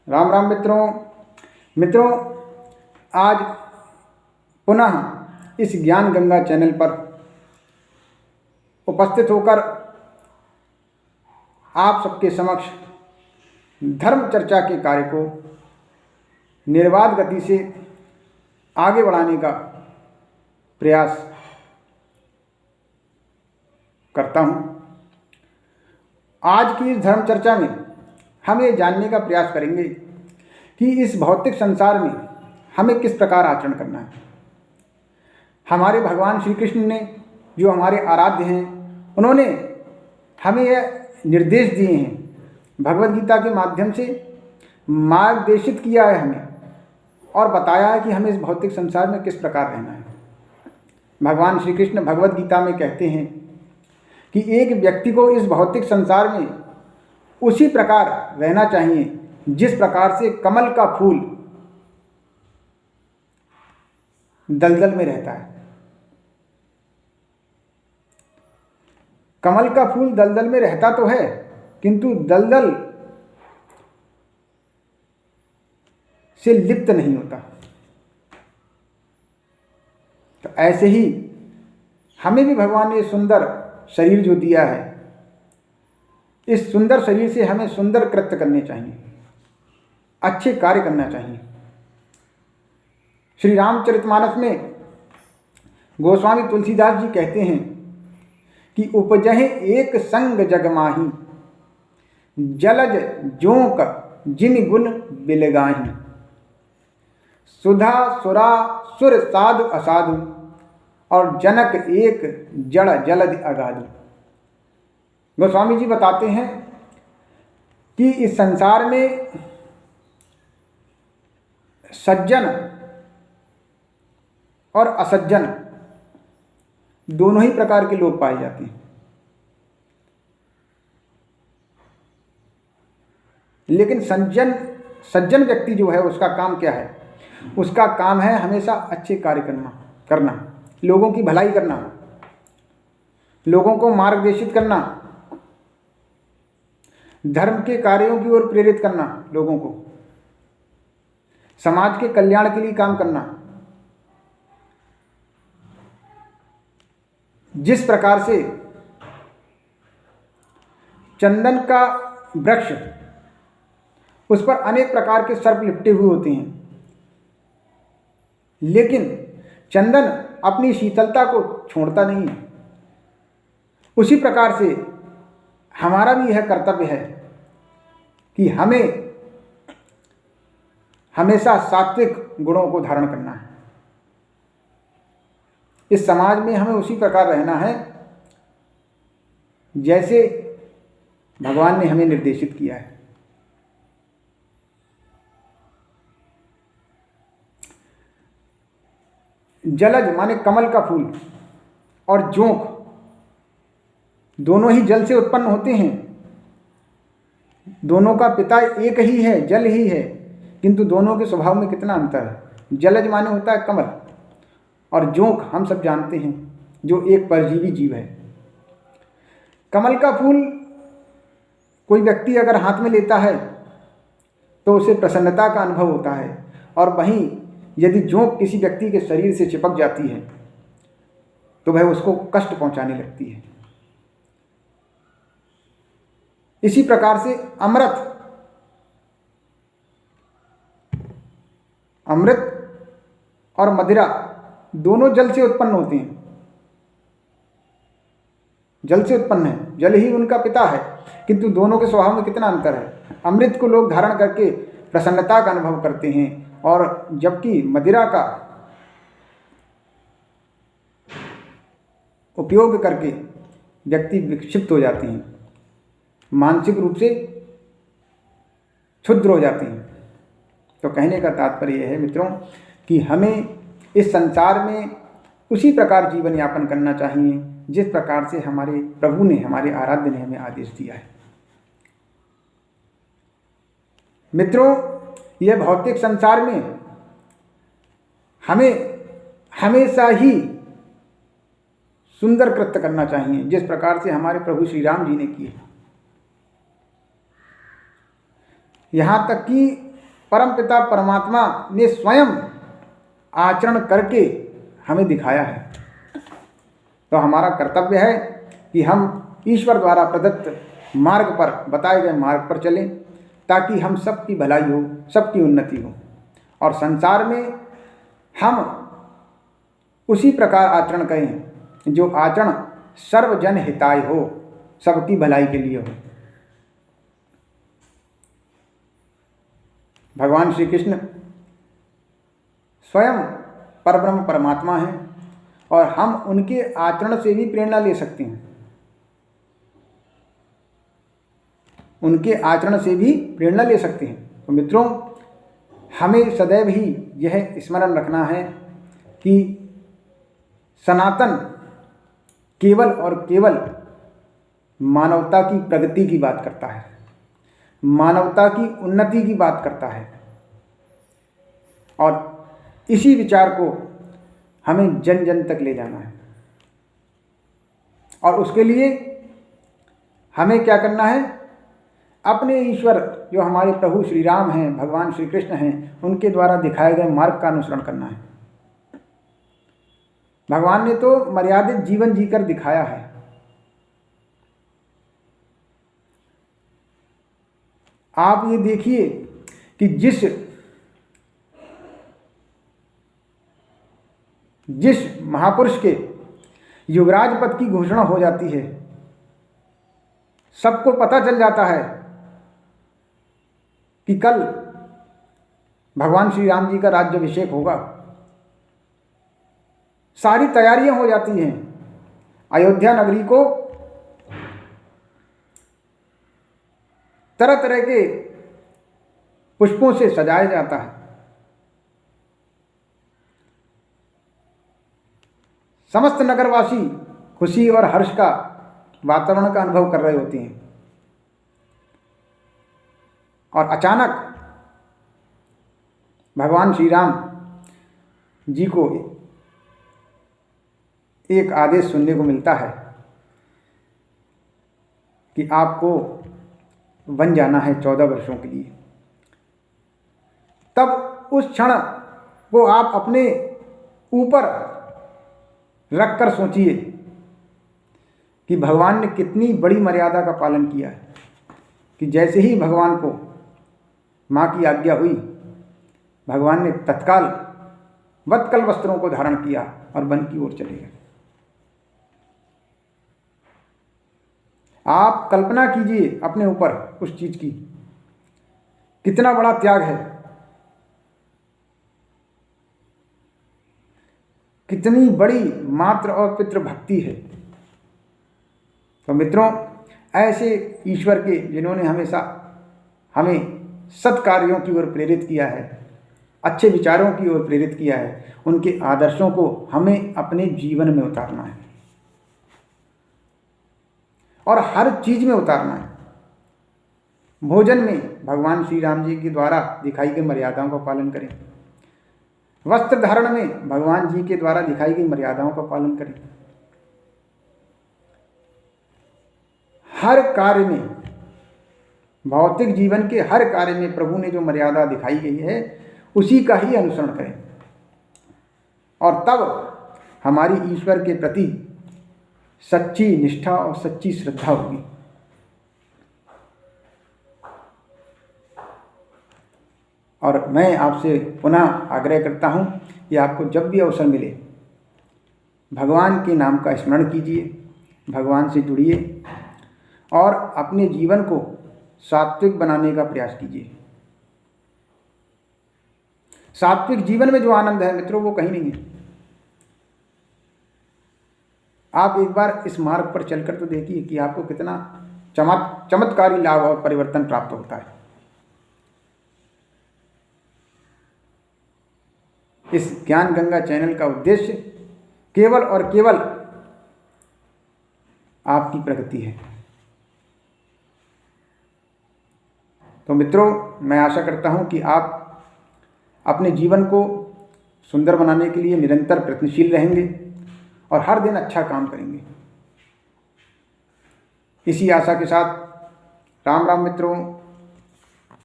राम राम मित्रों, आज पुनः इस ज्ञान गंगा चैनल पर उपस्थित होकर आप सबके समक्ष धर्म चर्चा के कार्य को निर्बाध गति से आगे बढ़ाने का प्रयास करता हूँ। आज की इस धर्म चर्चा में हम ये जानने का प्रयास करेंगे कि इस भौतिक संसार में हमें किस प्रकार आचरण करना है। हमारे भगवान श्री कृष्ण ने, जो हमारे आराध्य हैं, उन्होंने हमें यह निर्देश दिए हैं, भगवद गीता के माध्यम से मार्गदर्शित किया है हमें और बताया है कि हमें इस भौतिक संसार में किस प्रकार रहना है। भगवान श्री कृष्ण भगवद गीता में कहते हैं कि एक व्यक्ति को इस भौतिक संसार में उसी प्रकार रहना चाहिए जिस प्रकार से कमल का फूल दलदल में रहता है। कमल का फूल दलदल में रहता तो है, किंतु दलदल से लिप्त नहीं होता। तो ऐसे ही हमें भी भगवान ने सुंदर शरीर जो दिया है, इस सुंदर शरीर से हमें सुंदर कृत्य करने चाहिए, अच्छे कार्य करना चाहिए। श्री रामचरितमानस में गोस्वामी तुलसीदास जी कहते हैं कि उपजहि एक संग जगमाही, जलज जोंक जिन गुण बिलगाही, सुधा सुरा सुर साधु असाधु, और जनक एक जड़ जलद अगाधु। गोस्वामी जी बताते हैं कि इस संसार में सज्जन और असज्जन दोनों ही प्रकार के लोग पाए जाते हैं। लेकिन सज्जन व्यक्ति जो है, उसका काम क्या है? उसका काम है हमेशा अच्छे कार्य करना, लोगों की भलाई करना, लोगों को मार्गदर्शित करना, धर्म के कार्यों की ओर प्रेरित करना, लोगों को समाज के कल्याण के लिए काम करना। जिस प्रकार से चंदन का वृक्ष, उस पर अनेक प्रकार के सर्प लिपटे हुए होते हैं, लेकिन चंदन अपनी शीतलता को छोड़ता नहीं है। उसी प्रकार से हमारा भी यह कर्तव्य है कि हमें हमेशा सात्विक गुणों को धारण करना है। इस समाज में हमें उसी प्रकार रहना है जैसे भगवान ने हमें निर्देशित किया है। जलज माने कमल का फूल और जोंक दोनों ही जल से उत्पन्न होते हैं। दोनों का पिता एक ही है, जल ही है, किंतु दोनों के स्वभाव में कितना अंतर है। जलज माने होता है कमल, और जोंक हम सब जानते हैं जो एक परजीवी जीव है। कमल का फूल कोई व्यक्ति अगर हाथ में लेता है तो उसे प्रसन्नता का अनुभव होता है, और वहीं यदि जोंक किसी व्यक्ति के शरीर से चिपक जाती है तो वह उसको कष्ट पहुंचाने लगती है। इसी प्रकार से अमृत और मदिरा दोनों जल से उत्पन्न होते हैं। जल से उत्पन्न है, जल ही उनका पिता है, किंतु दोनों के स्वभाव में कितना अंतर है। अमृत को लोग धारण करके प्रसन्नता का अनुभव करते हैं, और जबकि मदिरा का उपयोग करके व्यक्ति विक्षिप्त हो जाते हैं, मानसिक रूप से क्षुद्र हो जाते हैं। तो कहने का तात्पर्य यह है मित्रों कि हमें इस संसार में उसी प्रकार जीवन यापन करना चाहिए जिस प्रकार से हमारे प्रभु ने, हमारे आराध्य ने हमें आदेश दिया है। मित्रों, यह भौतिक संसार में हमें हमेशा ही सुंदर कृत्य करना चाहिए जिस प्रकार से हमारे प्रभु श्री राम जी ने किए। यहाँ तक कि परमपिता परमात्मा ने स्वयं आचरण करके हमें दिखाया है। तो हमारा कर्तव्य है कि हम ईश्वर द्वारा प्रदत्त मार्ग पर, बताए गए मार्ग पर चलें, ताकि हम सबकी भलाई हो, सबकी उन्नति हो और संसार में हम उसी प्रकार आचरण करें जो आचरण सर्वजन हिताय हो, सबकी भलाई के लिए हो। भगवान श्री कृष्ण स्वयं परब्रह्म परमात्मा हैं और हम उनके आचरण से भी प्रेरणा ले सकते हैं, उनके आचरण से भी प्रेरणा ले सकते हैं। तो मित्रों, हमें सदैव ही यह स्मरण रखना है कि सनातन केवल और केवल मानवता की प्रगति की बात करता है, मानवता की उन्नति की बात करता है और इसी विचार को हमें जन जन तक ले जाना है। और उसके लिए हमें क्या करना है? अपने ईश्वर जो हमारे प्रभु श्री राम हैं, भगवान श्री कृष्ण हैं, उनके द्वारा दिखाए गए मार्ग का अनुसरण करना है। भगवान ने तो मर्यादित जीवन जीकर दिखाया है। आप ये देखिए कि जिस महापुरुष के युवराज पद की घोषणा हो जाती है, सबको पता चल जाता है कि कल भगवान श्री राम जी का राज्याभिषेक होगा, सारी तैयारियां हो जाती हैं। अयोध्या नगरी को तरह तरह के पुष्पों से सजाया जाता है। समस्त नगरवासी खुशी और हर्ष का वातावरण का अनुभव कर रहे होते हैं और अचानक भगवान श्री राम जी को एक आदेश सुनने को मिलता है कि आपको वन जाना है 14 वर्षों के लिए। तब उस क्षण को आप अपने ऊपर रखकर सोचिए कि भगवान ने कितनी बड़ी मर्यादा का पालन किया है कि जैसे ही भगवान को माँ की आज्ञा हुई, भगवान ने तत्काल वत्कल वस्त्रों को धारण किया और वन की ओर चले गए। आप कल्पना कीजिए अपने ऊपर उस चीज की, कितना बड़ा त्याग है, कितनी बड़ी मातृ और पितृ भक्ति है। तो मित्रों, ऐसे ईश्वर के जिन्होंने हमेशा हमें सत्कार्यों की ओर प्रेरित किया है, अच्छे विचारों की ओर प्रेरित किया है, उनके आदर्शों को हमें अपने जीवन में उतारना है और हर चीज में उतारना है। भोजन में भगवान श्री राम जी के द्वारा दिखाई गई मर्यादाओं का पालन करें, वस्त्र धारण में भगवान जी के द्वारा दिखाई गई मर्यादाओं का पालन करें। हर कार्य में, भौतिक जीवन के हर कार्य में प्रभु ने जो मर्यादा दिखाई गई है उसी का ही अनुसरण करें और तब हमारी ईश्वर के प्रति सच्ची निष्ठा और सच्ची श्रद्धा होगी। और मैं आपसे पुनः आग्रह करता हूँ कि आपको जब भी अवसर मिले भगवान के नाम का स्मरण कीजिए, भगवान से जुड़िए और अपने जीवन को सात्विक बनाने का प्रयास कीजिए। सात्विक जीवन में जो आनंद है मित्रों, वो कहीं नहीं है। आप एक बार इस मार्ग पर चलकर तो देखिए कि आपको कितना चमत्कारी लाभ और परिवर्तन प्राप्त होता है। इस ज्ञान गंगा चैनल का उद्देश्य केवल और केवल आपकी प्रगति है। तो मित्रों, मैं आशा करता हूं कि आप अपने जीवन को सुंदर बनाने के लिए निरंतर प्रयत्नशील रहेंगे और हर दिन अच्छा काम करेंगे। इसी आशा के साथ राम राम मित्रों।